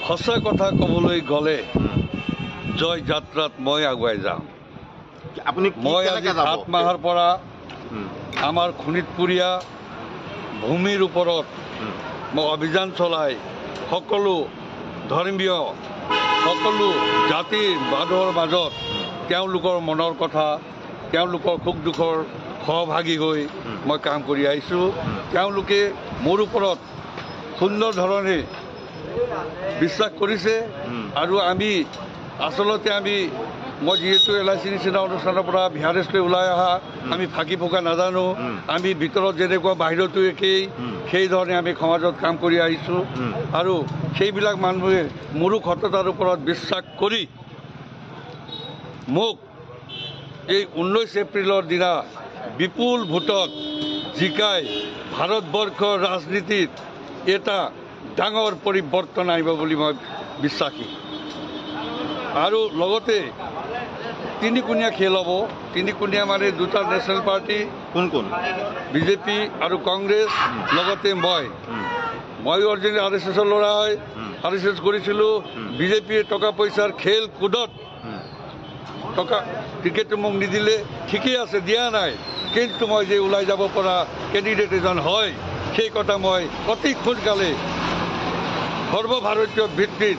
সঁচা কথা ক'বলৈ গ'লে জয় যাত্ৰাত মই আগুৱাই যাম। মই আজি 7 মাহৰ পৰা আমাৰ শোণিতপুৰীয়া ভূমিৰ ওপৰত মই অভিযান চলাই সকলো ধৰ্মীয় সকলো জাতিৰ মানুহৰ মাজত তেওঁলোকৰ মনৰ কথা তেওঁলোকৰ সুখ দুখৰ সহভাগী হৈ মই কাম কৰি আহিছোঁ। তেওঁলোকে মোৰ ওপৰত সুন্দৰ ধৰণে বিশ্বাস কৰিছে আৰু আচলতে মই যিহেতু LIC নিচিনা অনুষ্ঠানৰ পৰা বিহাৰেছলৈ ওলাই অহা আমি ফাঁকি ফুকা নাজানো। আমি ভিতৰত যেনেকুৱা বাহিৰতো একেই সেইধৰণে আমি সমাজত কাম কৰি আহিছোঁ আৰু সেইবিলাক মানুহে মোৰো সততাৰ ওপৰত বিশ্বাস কৰি মোক এই 19 এপ্ৰিলৰ দিনা বিপুল ভোটত জিকাই ভাৰতবৰ্ষৰ ৰাজনীতিত এটা ডাঙৰ পৰিৱৰ্তন আহিব বুলি মই বিশ্বাসী। আৰু লগতে তিনিকোণীয়া খেল হ'ব। তিনিকোণীয়া মানে দুটা নেশ্যনেল পাৰ্টি কোন বিজেপি আৰু কংগ্ৰেছ লগতে মই অৰিজিনেল RSSৰ ল'ৰা হয়। RSS কৰিছিলোঁ। বিজেপিয়ে টকা পইচাৰ খেল কুদত টকা টিকেটটো মোক নিদিলে ঠিকেই আছে দিয়া নাই, কিন্তু মই যে ওলাই যাব পৰা কেণ্ডিডেট এজন হয় সেই কথা মই অতি সোনকালে সৰ্বভাৰতীয় ভিত্তিত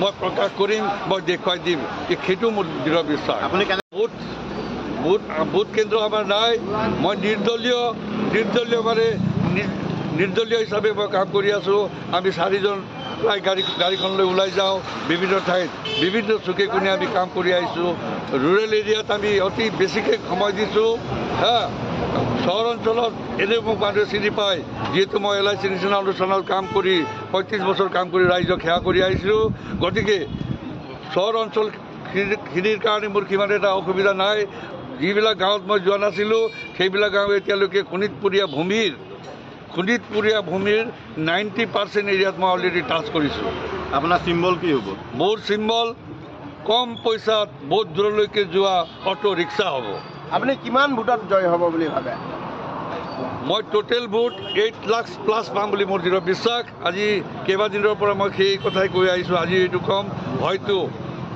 মই প্ৰকাশ কৰিম, মই দেখুৱাই দিম। সেইটো মোৰ দৃঢ় বিশ্বাস। বুথ কেন্দ্ৰ আমাৰ নাই। মই নিৰ্দলীয় হিচাপে মই কাম কৰি আছোঁ। আমি 4জন প্ৰায় গাড়ীখন লৈ ওলাই যাওঁ বিভিন্ন ঠাইত বিভিন্ন চুকে কোণে আমি কাম কৰি আহিছোঁ। ৰুৰেল এৰিয়াত আমি অতি বেছিকৈ সময় দিছোঁ। চহৰ অঞ্চলত এনেও মোক মানুহে চিনি পায়, যিহেতু মই LIC নিচিনা অনুষ্ঠানত কাম কৰি 35 বছৰ কাম কৰি ৰাইজক সেৱা কৰি আহিছিলোঁ। গতিকে চহৰ অঞ্চলখিনিৰ কাৰণে মোৰ সিমান এটা অসুবিধা নাই। যিবিলাক গাঁৱত মই যোৱা নাছিলোঁ সেইবিলাক গাঁও এতিয়ালৈকে শোণিতপুৰীয়া ভূমিৰ 90% এৰিয়াত মই অলৰেডি টাচ কৰিছোঁ। আপোনাৰ চিম্বল কি হ'ব? মোৰ চিম্বল কম পইচাত বহুত দূৰলৈকে যোৱা অটো ৰিক্সা হ'ব। আপুনি কিমান ভোটত জয় হ'ব বুলি ভাবে? মই টোটেল ভোট 8 লাখ প্লাছ পাম বুলি মোৰ দৃঢ় বিশ্বাস। আজি কেইবাদিনৰ পৰা মই সেই কথাই কৈ আহিছোঁ। আজি এইটো কম, হয়তো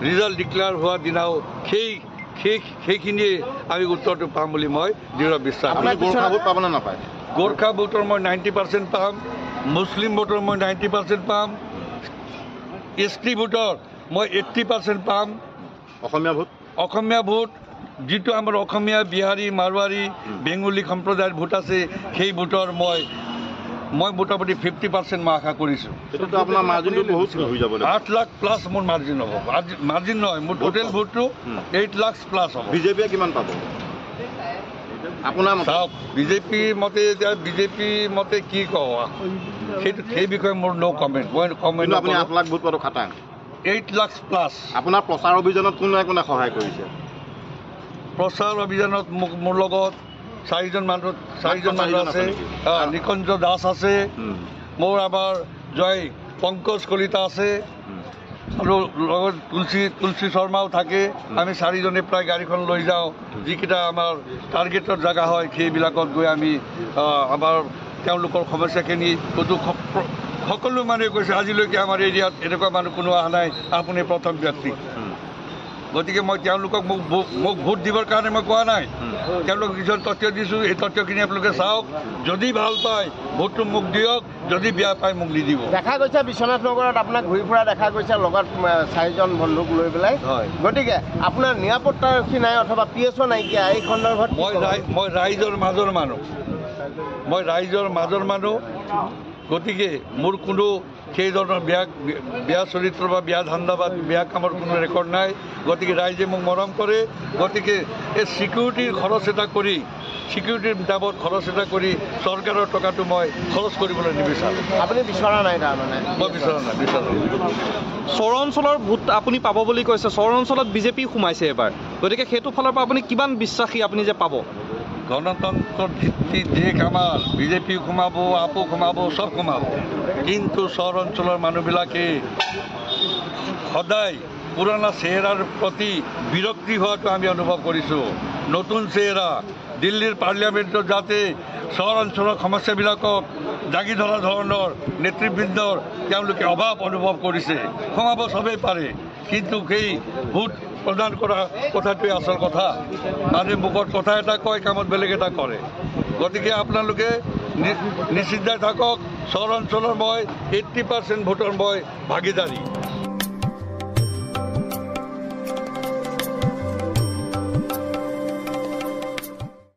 ৰিজাল্ট ডিক্লেয়াৰ হোৱাৰ দিনাও সেইখিনিয়ে আমি উত্তৰটো পাম বুলি মই দৃঢ় বিশ্বাস। গোৰ্খা ভোট পাবনে নাপায়? গোৰ্খা ভোটৰ মই 90% পাম। মুছলিম ভোটৰ মই 90% পাম। ST ভোটৰ মই 80% পাম। অসমীয়া ভোট যিটো আমাৰ অসমীয়া বিহাৰী মাৰোৱাৰী বেংগলী সম্প্ৰদায়ৰ ভোট আছে সেই ভোটৰ মই মোটামুটি 50% মই আশা কৰিছোঁ। 8 লাখ প্লাছ মোৰ মাৰ্জিন হ'ব। মাৰ্জিন নহয়, মোৰ টোটেল ভোটটো 8 লাখ প্লাছ হ'ব। বিজেপিয়ে কিমান পাব আপোনাৰ মতে? চাওক, বিজেপি মতে কি কওঁ সেই বিষয়ে মোৰ নো কমেণ্ট। মই কমেণ্ট। আপুনি 8 লাখ ভোট পাব খাটাং। 8 লাখ প্লাছ। আপোনাৰ প্ৰচাৰ অভিযানত কোনে সহায় কৰিছে? প্ৰচাৰ অভিযানত মোৰ লগত 4জন মানুহ আছে। নিকঞ্জ দাস আছে, মোৰ আমাৰ জয় পংকজ কলিতা আছে আৰু লগত তুলসী শৰ্মাও থাকে। আমি 4জনে প্ৰায় গাড়ীখন লৈ যাওঁ। যিকেইটা আমাৰ টাৰ্গেটৰ জেগা হয় সেইবিলাকত গৈ আমি আমাৰ তেওঁলোকৰ সমস্যাখিনি সকলো মানুহে কৈছে আজিলৈকে আমাৰ এৰিয়াত এনেকুৱা মানুহ কোনো অহা নাই, আপুনি প্ৰথম ব্যক্তি। গতিকে মই তেওঁলোকক মোক ভোট দিবৰ কাৰণে মই কোৱা নাই। তেওঁলোকক কিছুমান তথ্য দিছোঁ। এই তথ্যখিনি আপোনালোকে চাওক। যদি ভাল পায় ভোটটো মোক দিয়ক, যদি বেয়া পায় মোক নিদিব। দেখা গৈছে বিশ্বনাথ নগৰত আপোনাক ঘূৰি ফুৰা দেখা গৈছে লগত 4জন বন্ধুক লৈ পেলাই। গতিকে আপোনাৰ নিৰাপত্তাৰক্ষী নাই অথবা PSO নাইকিয়া, এই সন্দৰ্ভত মই ৰাইজৰ মাজৰ মানুহ। গতিকে মোৰ কোনো সেই ধৰণৰ বেয়া চৰিত্ৰ বা বেয়া ধান্দা বা বেয়া কামৰ কোনো ৰেকৰ্ড নাই। গতিকে ৰাইজে মোক মৰম কৰে। গতিকে এই চিকিউৰিটিৰ চিকিউৰিটিৰ হিচাপত খৰচ এটা কৰি চৰকাৰৰ টকাটো মই খৰচ কৰিবলৈ নিবিচাৰোঁ। আপুনি বিচৰা নাই? তাৰমানে মই বিচৰা নাই। চহৰ অঞ্চলৰ ভোট আপুনি পাব বুলি কৈছে। চহৰ অঞ্চলত বিজেপি সোমাইছে এবাৰ, গতিকে সেইটো ফালৰ পৰা আপুনি কিমান বিশ্বাসী আপুনি যে পাব? গণতন্ত্ৰৰ ভিত্তিত দেশ আমাৰ। বিজেপি সোমাব, আপো সোমাব, চব সোমাব, কিন্তু চহৰ অঞ্চলৰ মানুহবিলাকে সদায় পুৰণা চেহেৰাৰ প্ৰতি বিৰক্তি হোৱাটো আমি অনুভৱ কৰিছোঁ। নতুন চেহেৰা দিল্লীৰ পাৰ্লিয়ামেণ্টত যাতে চহৰ অঞ্চলৰ সমস্যাবিলাকক জাগি ধৰা ধৰণৰ নেতৃবৃন্দৰ তেওঁলোকে অভাৱ অনুভৱ কৰিছে। সোমাব চবেই পাৰে, কিন্তু সেই ভোট প্ৰদান কৰা কথাটোৱে আচল কথা। মানে মুখত কথা এটা কয়, কামত বেলেগ এটা কৰে। গতিকে আপোনালোকে নিশ্চিত থাকক, চহৰ অঞ্চলৰ মই 80% ভোটৰ মই ভাগিদাৰী।